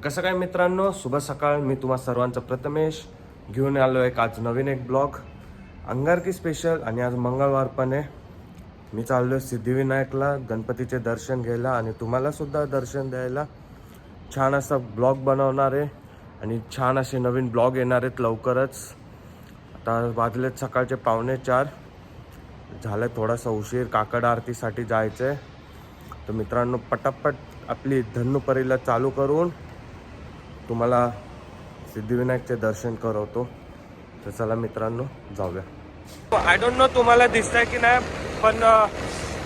कसं काय मित्रांनो, शुभ सकाळ. मी तुम्हा सर्वांचा प्रथमेश घेऊन आलो आहे आज नवीन एक ब्लॉग अंगारकी स्पेशल. आणि आज मंगळवार पण आहे. मी चाललो आहे सिद्धिविनायकला गणपतीचे दर्शन घ्यायला आणि तुम्हाला सुद्धा दर्शन द्यायला. छान असा ब्लॉग बनवणार आहे आणि छान असे नवीन ब्लॉग येणार आहेत लवकरच. आता वाजलेत सकाळचे 4:45 झालं. थोडासा उशीर, काकड आरतीसाठी जायचं आहे. तर मित्रांनो, पटापट आपली धन्नुपरीला चालू करून तुम्हाला सिद्धिविनायकचे दर्शन करवतो. तर चला मित्रांनो, जाऊया. आय डोंट नो तुम्हाला दिसतंय की नाही, पण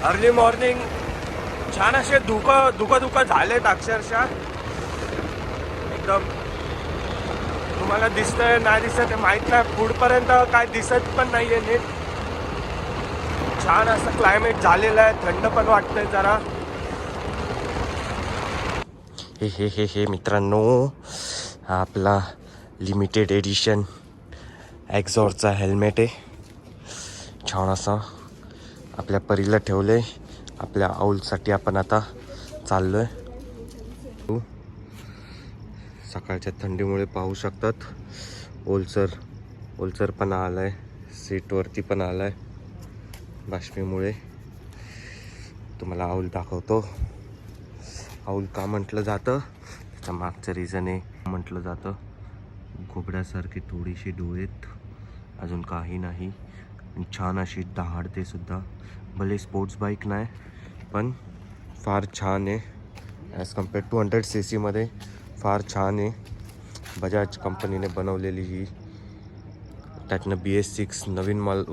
अर्ली मॉर्निंग छान असे धुकं झालेत अक्षरशः. एकदम तुम्हाला दिसतंय नाही दिसत माहीत नाही, पुढपर्यंत काय दिसत पण नाही आहे नीट. छान असं क्लायमेट झालेलं आहे, थंड पण वाटतंय जरा. हे मित्रांनो, हा आपला लिमिटेड एडिशन एक्झॉरचा हेल्मेट आहे. छान असा आपल्या परीला ठेवले. आपल्या आऊलसाठी आपण आता चाललो आहे. सकाळच्या थंडीमुळे पाहू शकतात ओलसर पण आला आहे, सीटवरती पण आला आहे बाष्पीमुळे. तुम्हाला आऊल दाखवतो. आऊल का म्हटलं जातं, त्याच्या मागचं रिझन आहे. म्हटलं जातं घोबड्यासारखी थोडीशी डोळेत, अजून काही नाही. आणि छान अशी दहाडते सुद्धा. भले स्पोर्ट्स बाईक नाही, पण फार छान आहे. ॲज कम्पेअर टू 100 cc मध्ये फार छान आहे. बजाज कंपनीने बनवलेली ही. त्यातनं BS6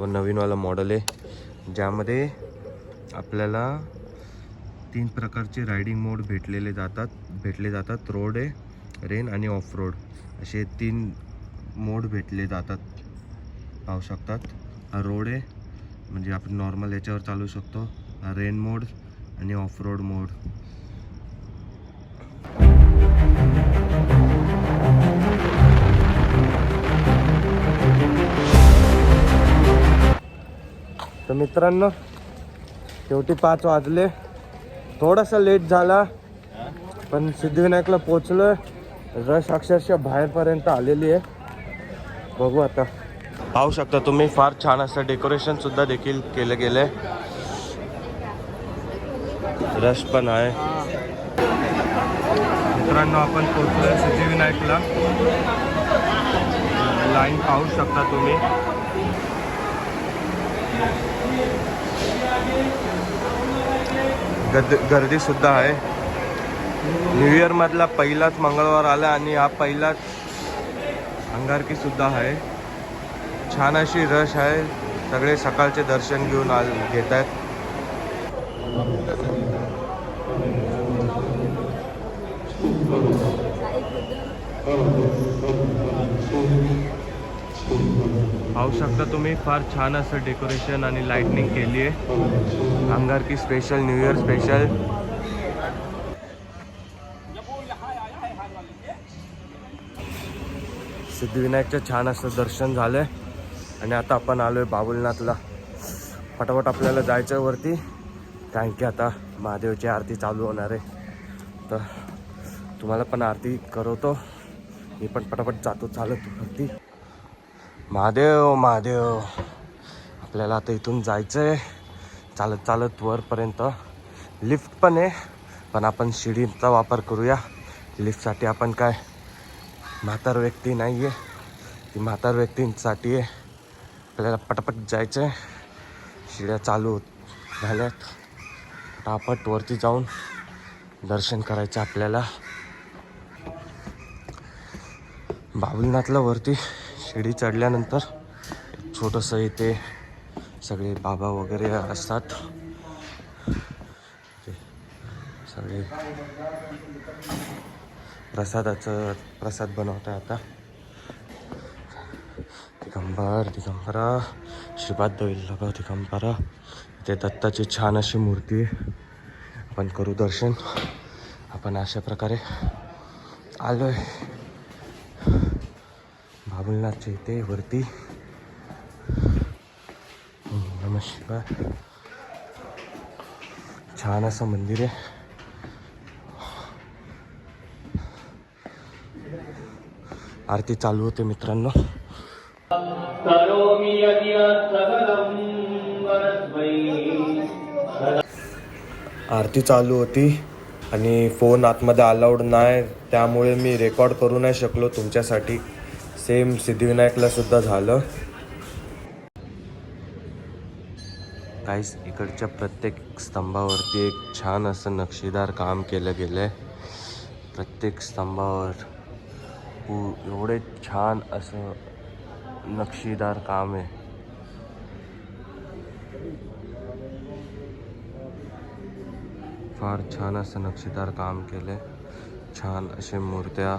नवीनवाला मॉडेल आहे, ज्यामध्ये आपल्याला 3 प्रकारचे रायडिंग मोड भेटले जातात. रोड आहे, रेन आणि ऑफ रोड असे 3 मोड भेटले जातात. पाहू शकतात. हा रोड आहे, म्हणजे आपण नॉर्मल याच्यावर चालू शकतो. हा रेन मोड आणि ऑफ रोड मोड. तर मित्रांनो, शेवटी 5 वाजले. थोडासा लेट झाला, पण सिद्धिविनायकला पोचलोय. रश अक्षरशः बाहेरपर्यंत आलेली आहे. बघू आता. पाहू शकता तुम्ही, फार छान असं डेकोरेशन सुद्धा देखील केलं गेलंय. रश पण आहे. मित्रांनो, आपण पोचलोय सिद्धिविनायकला. लाईन पाहू शकता तुम्ही. गर्दी सुद्धा आहे. न्यू इयर मधला पहिलाच मंगळवार आला आणि हा पहिलाच अंगारकी सुद्धा आहे. छान अशी रश आहे. सगळे सकाळचे दर्शन घेऊन घेत आहेत. पाहू शकता तुम्ही, फार छान असं डेकोरेशन आणि लाइटनिंग केली आहे. अंगारकी स्पेशल, न्यू इयर स्पेशल. सिद्धिविनायकचं छान असं दर्शन झालंय आणि आता आपण आलोय बाबुलनाथला. फटाफट आपल्याला जायचं वरती, कारण की आता महादेवची आरती चालू होणार आहे. तर तुम्हाला पण आरती करवतो. मी पण पटापट जातो चालत वरती. महादेव महादेव. आपल्याला आता इथून जायचं आहे चालत वरपर्यंत. लिफ्ट पण आहे, पण आपण शिडीचा वापर करूया. लिफ्टसाठी आपण काय म्हातार व्यक्ती नाही आहे, ती म्हातार व्यक्तींसाठी आहे. आपल्याला पटापट जायचं आहे. शिड्या चालू झाल्यात. पटापट वरती जाऊन दर्शन करायचं आपल्याला. बाबुलनाथला वरती शिडी चढल्यानंतर छोटंसं इथे सगळे बाबा वगैरे असतात. ते सगळे प्रसाद बनवत आहे आता. दिगंबरा श्रीपाद वल्लभ दिगंबरा. इथे दत्ताची छान अशी मूर्ती आहे. आपण करू दर्शन. आपण अशा प्रकारे आलोय बाबुलनाथच्या इथे वरती. नमः शिवाय. छान असं मंदिर आहे. आरती चालू होते मित्रांनो. करोमि यदि सकलं वरस्मै. आरती चालू होती आणि फोन आतमध्ये अलाउड नाही, त्यामुळे मी रेकॉर्ड करू नाही शकलो तुमच्यासाठी. सेम सिद्धिविनायकला सुद्धा झालं. काहीच इकडच्या प्रत्येक स्तंभावरती एक छान असं नक्षीदार काम केलं गेलं आहे. प्रत्येक स्तंभावर एवढे छान असं नक्षीदार काम आहे. फार छान असं नक्षीदार काम केले. छान असे मूर्त्या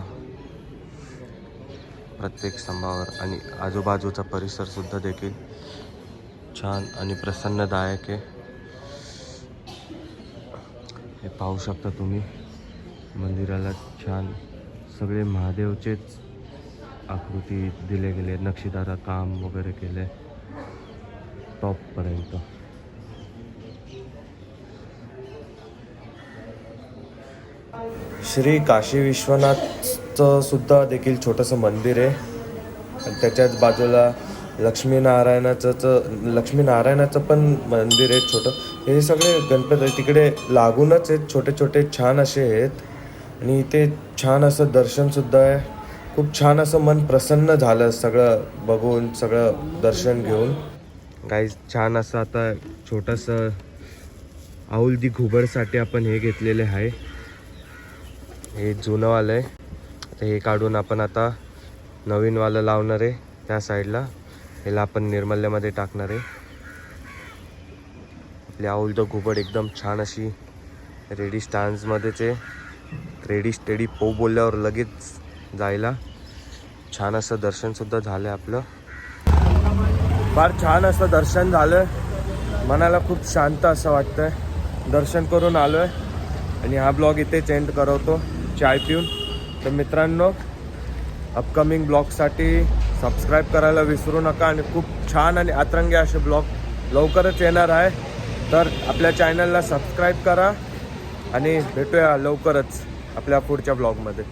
प्रत्येक स्तंभावर आणि आजूबाजूचा परिसर सुद्धा देखील छान आणि प्रसन्नदायक आहे. हे पाहू शकता तुम्ही. मंदिराला छान सगळे महादेवचेच आकृती दिले गेले, नक्षीदार काम वगैरे केले टॉपपर्यंत. श्री काशी विश्वनाथचं सुद्धा देखील छोटंसं मंदिर आहे आणि त्याच्याच बाजूला लक्ष्मीनारायणाचं पण मंदिर आहे छोटं. हे सगळे गणपती तिकडे लागूनच आहेत, छोटे छोटे छान असे आहेत. आणि इथे छान असं दर्शनसुद्धा आहे. खूप छान असं मन प्रसन्न झालं सगळं बघून, सगळं दर्शन घेऊन. गाईज छान असं आता छोटंसं औलदी घुबडसाठी आपण हे घेतलेले आहे. हे जुनंवालं आहे, तर हे काढून आपण आता नवीनवालं लावणार आहे त्या साईडला. ह्याला आपण निर्मल्यामध्ये टाकणार आहे. आपली औलद घुबड एकदम छान अशी रेडी स्टँड्समध्येच आहे. रेडी स्टेडी पो बोलल्यावर लगेच जायला. छान असं दर्शनसुद्धा झालं आपलं. फार छान असं दर्शन झालं. मनाला खूप शांत असं वाटतंय. दर्शन करून आलो आहे आणि हा ब्लॉग इथेच एंड करवतो चाय पिऊन. तर मित्रांनो, अपकमिंग ब्लॉगसाठी सबस्क्राईब करायला विसरू नका. आणि खूप छान आणि अतरंगी असे ब्लॉग लवकरच येणार आहे. तर आपल्या चॅनलला सबस्क्राईब करा आणि भेटूया लवकरच आपल्या पुढच्या ब्लॉगमध्ये.